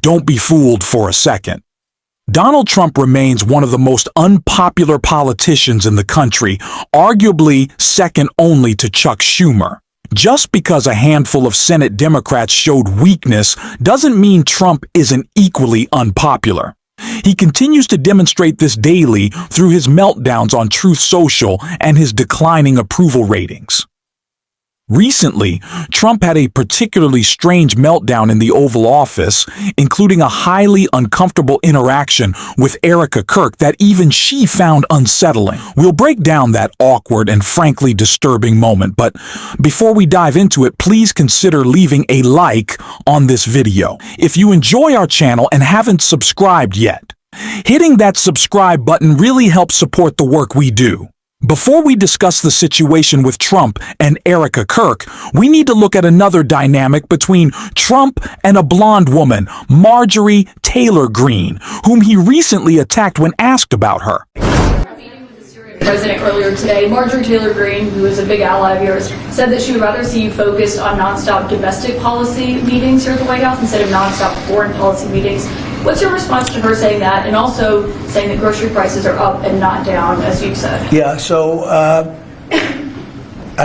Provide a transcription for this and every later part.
Don't be fooled for a second. Donald Trump remains one of the most unpopular politicians in the country, arguably second only to Chuck Schumer. Just because a handful of Senate Democrats showed weakness doesn't mean Trump isn't equally unpopular. He continues to demonstrate this daily through his meltdowns on Truth Social and his declining approval ratings. Recently, Trump had a particularly strange meltdown in the Oval Office, including a highly uncomfortable interaction with Kirk that even she found unsettling. We'll break down that awkward and frankly disturbing moment, but before we dive into it, please consider leaving a like on this video. If you enjoy our channel and haven't subscribed yet, hitting that subscribe button really helps support the work we do. Before we discuss the situation with Trump and Kirk, we need to look at another dynamic between Trump and a blonde woman, Marjorie Taylor Greene, whom he recently attacked when asked about her. President earlier today, Marjorie Taylor Greene, who is a big ally of yours, said that she would rather see you focused on nonstop domestic policy meetings here at the White House instead of nonstop foreign policy meetings. What's your response to her saying that, and also saying that grocery prices are up and not down, as you said? Yeah, so I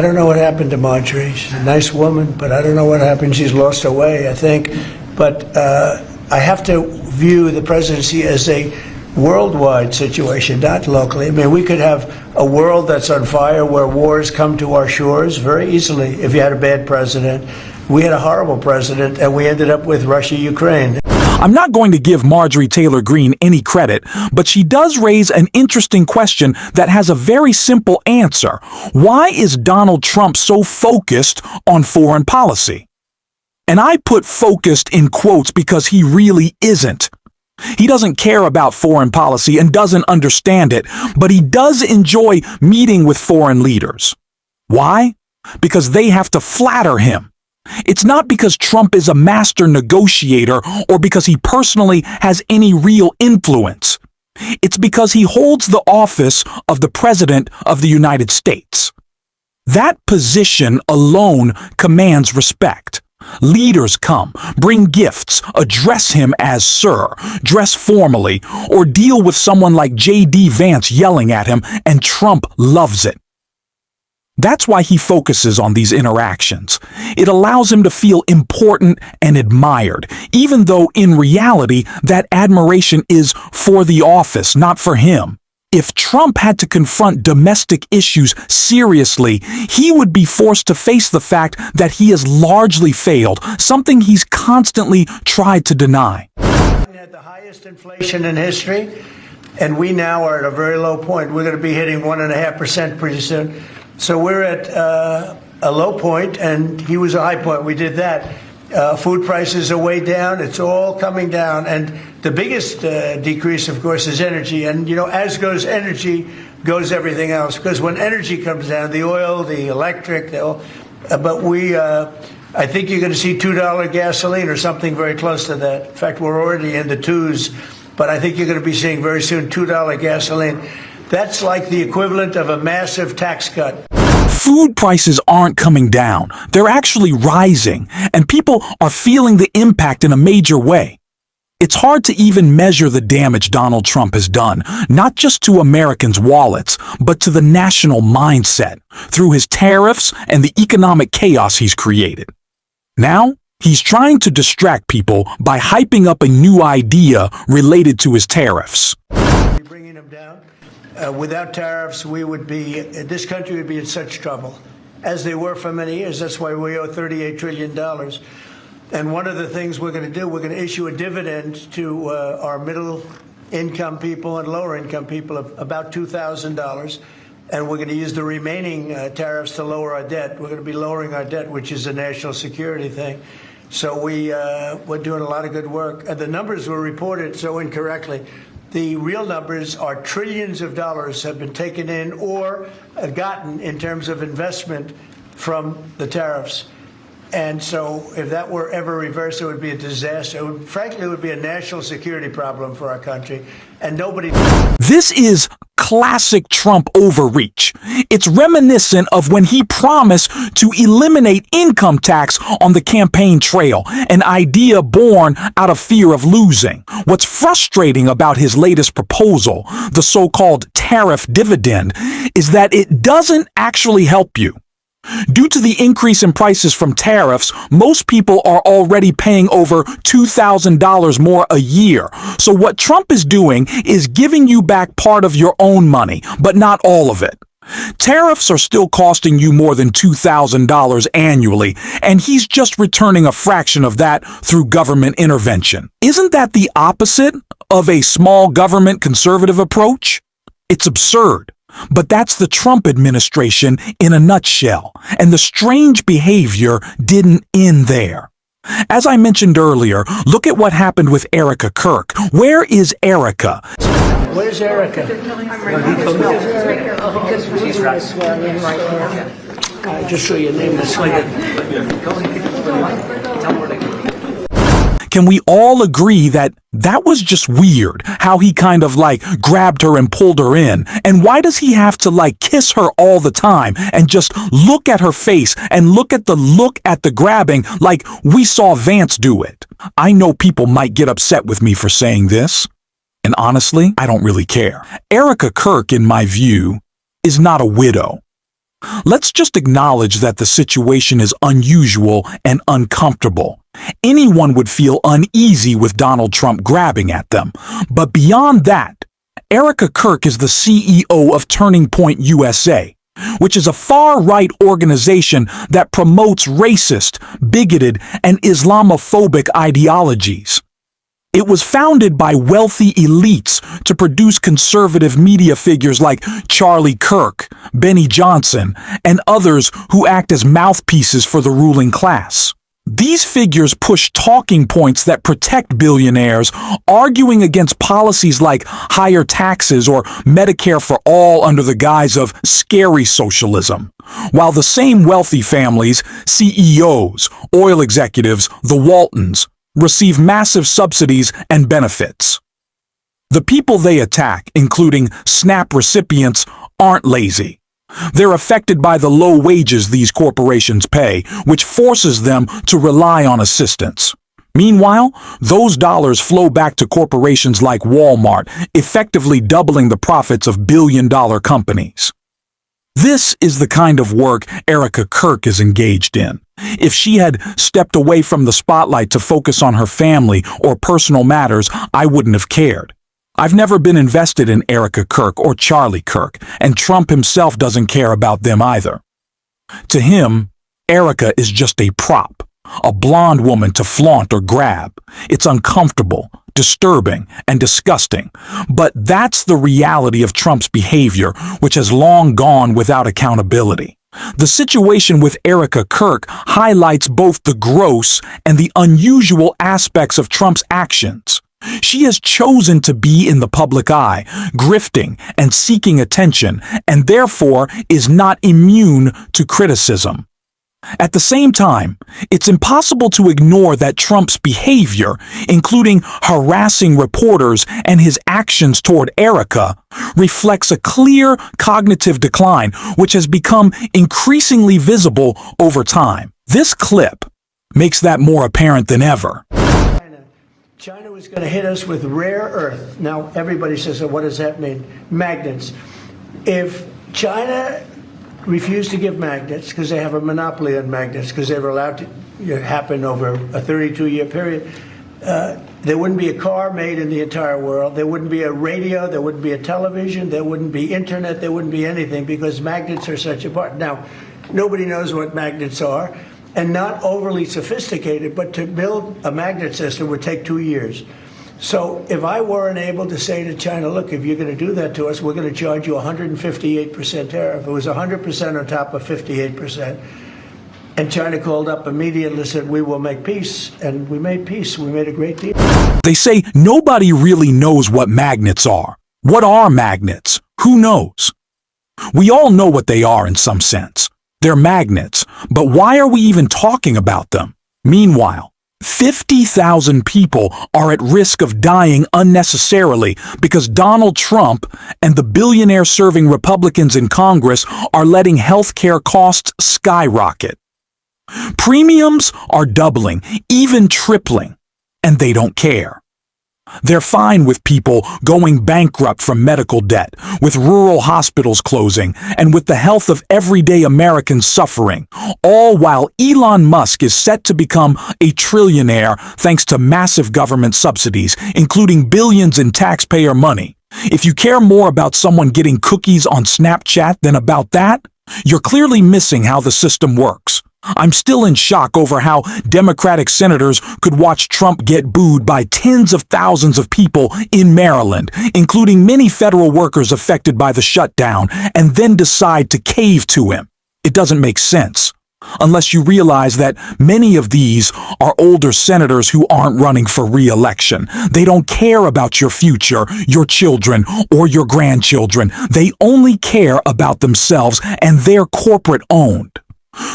don't know what happened to Marjorie. She's a nice woman, but I don't know what happened. She's lost her way, I think. But I have to view the presidency as a worldwide situation, not locally. I mean, we could have a world that's on fire where wars come to our shores very easily if you had a bad president. We had a horrible president, and we ended up with Russia-Ukraine. I'm not going to give Marjorie Taylor Greene any credit, but she does raise an interesting question that has a very simple answer. Why is Donald Trump so focused on foreign policy? And I put focused in quotes because he really isn't. He doesn't care about foreign policy and doesn't understand it, but he does enjoy meeting with foreign leaders. Why? Because they have to flatter him. It's not because Trump is a master negotiator or because he personally has any real influence. It's because he holds the office of the President of the United States. That position alone commands respect. Leaders come, bring gifts, address him as sir, dress formally, or deal with someone like J.D. Vance yelling at him, and Trump loves it. That's why he focuses on these interactions. It allows him to feel important and admired, even though in reality that admiration is for the office, not for him. If Trump had to confront domestic issues seriously, he would be forced to face the fact that he has largely failed, something he's constantly tried to deny. We had the highest inflation in history, and we now are at a very low point. We're going to be hitting 1.5% pretty soon. So we're at a low point, and he was a high point. We did that. Food prices are way down. It's all coming down. And the biggest decrease, of course, is energy. And, you know, as goes energy, goes everything else. Because when energy comes down, the oil, the electric, I think you're going to see $2 gasoline or something very close to that. In fact, we're already in the twos. But I think you're going to be seeing very soon $2 gasoline. That's like the equivalent of a massive tax cut. Food prices aren't coming down. They're actually rising, and people are feeling the impact in a major way. It's hard to even measure the damage Donald Trump has done, not just to Americans' wallets, but to the national mindset, through his tariffs and the economic chaos he's created. Now, he's trying to distract people by hyping up a new idea related to his tariffs. Bringing them down. Without tariffs, this country would be in such trouble, as they were for many years. That's why we owe $38 trillion. And one of the things we're going to do, we're going to issue a dividend to our middle-income people and lower-income people of about $2,000. And we're going to use the remaining tariffs to lower our debt. We're going to be lowering our debt, which is a national security thing. So we're doing a lot of good work. And the numbers were reported so incorrectly. The real numbers are trillions of dollars have been taken in or gotten in terms of investment from the tariffs. And so if that were ever reversed, it would be a disaster. Frankly, it would be a national security problem for our country. And nobody... This is classic Trump overreach. It's reminiscent of when he promised to eliminate income tax on the campaign trail, an idea born out of fear of losing. What's frustrating about his latest proposal, the so-called tariff dividend, is that it doesn't actually help you. Due to the increase in prices from tariffs, most people are already paying over $2,000 more a year. So what Trump is doing is giving you back part of your own money, but not all of it. Tariffs are still costing you more than $2,000 annually, and he's just returning a fraction of that through government intervention. Isn't that the opposite of a small government conservative approach? It's absurd. But that's the Trump administration in a nutshell, and the strange behavior didn't end there. As I mentioned earlier, look at what happened with Erica Kirk. Where is Erica? Where's Erica? Just so your name is Can we all agree that that was just weird, how he kind of grabbed her and pulled her in? And why does he have to kiss her all the time and just look at her face and look at the grabbing like we saw Vance do it? I know people might get upset with me for saying this, and honestly, I don't really care. Erica Kirk, in my view, is not a widow. Let's just acknowledge that the situation is unusual and uncomfortable. Anyone would feel uneasy with Donald Trump grabbing at them. But beyond that, Erica Kirk is the CEO of Turning Point USA, which is a far-right organization that promotes racist, bigoted, and Islamophobic ideologies. It was founded by wealthy elites to produce conservative media figures like Charlie Kirk, Benny Johnson, and others who act as mouthpieces for the ruling class. These figures push talking points that protect billionaires, arguing against policies like higher taxes or Medicare for all under the guise of scary socialism. While the same wealthy families, CEOs, oil executives, the Waltons, receive massive subsidies and benefits. The people they attack, including SNAP recipients, aren't lazy. They're affected by the low wages these corporations pay, which forces them to rely on assistance. Meanwhile, those dollars flow back to corporations like Walmart, effectively doubling the profits of billion-dollar companies. This is the kind of work Erica Kirk is engaged in. If she had stepped away from the spotlight to focus on her family or personal matters, I wouldn't have cared. I've never been invested in Erica Kirk or Charlie Kirk, and Trump himself doesn't care about them either. To him, Erica is just a prop, a blonde woman to flaunt or grab. It's uncomfortable, disturbing, and disgusting. But that's the reality of Trump's behavior, which has long gone without accountability. The situation with Erica Kirk highlights both the gross and the unusual aspects of Trump's actions. She has chosen to be in the public eye, grifting and seeking attention, and therefore is not immune to criticism. At the same time, it's impossible to ignore that Trump's behavior, including harassing reporters and his actions toward Erica, reflects a clear cognitive decline which has become increasingly visible over time. This clip makes that more apparent than ever. China was going to hit us with rare earth. Now, everybody says, what does that mean? Magnets. If China refused to give magnets, because they have a monopoly on magnets, because they were allowed to happen over a 32-year period, there wouldn't be a car made in the entire world. There wouldn't be a radio. There wouldn't be a television. There wouldn't be internet. There wouldn't be anything, because magnets are such a part. Now, nobody knows what magnets are. And not overly sophisticated, but to build a magnet system would take 2 years. So if I weren't able to say to China, look, if you're going to do that to us, we're going to charge you 158% tariff. It was 100% on top of 58%. And China called up immediately and said, we will make peace. And we made peace. We made a great deal. They say nobody really knows what magnets are. What are magnets? Who knows? We all know what they are in some sense. They're magnets, but why are we even talking about them? Meanwhile, 50,000 people are at risk of dying unnecessarily because Donald Trump and the billionaire-serving Republicans in Congress are letting healthcare costs skyrocket. Premiums are doubling, even tripling, and they don't care. They're fine with people going bankrupt from medical debt, with rural hospitals closing, and with the health of everyday Americans suffering, all while Elon Musk is set to become a trillionaire thanks to massive government subsidies, including billions in taxpayer money. If you care more about someone getting cookies on Snapchat than about that, you're clearly missing how the system works. I'm still in shock over how Democratic senators could watch Trump get booed by tens of thousands of people in Maryland, including many federal workers affected by the shutdown, and then decide to cave to him. It doesn't make sense. Unless you realize that many of these are older senators who aren't running for re-election. They don't care about your future, your children, or your grandchildren. They only care about themselves, and they're corporate-owned.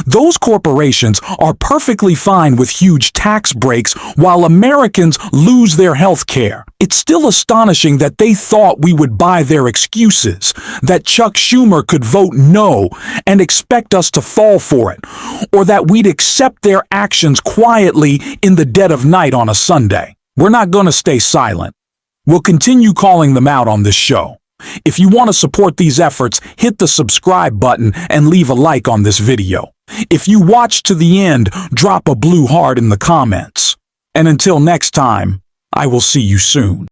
Those corporations are perfectly fine with huge tax breaks while Americans lose their health care. It's still astonishing that they thought we would buy their excuses, that Chuck Schumer could vote no and expect us to fall for it, or that we'd accept their actions quietly in the dead of night on a Sunday. We're not going to stay silent. We'll continue calling them out on this show. If you want to support these efforts, hit the subscribe button and leave a like on this video. If you watch to the end, drop a blue heart in the comments. And until next time, I will see you soon.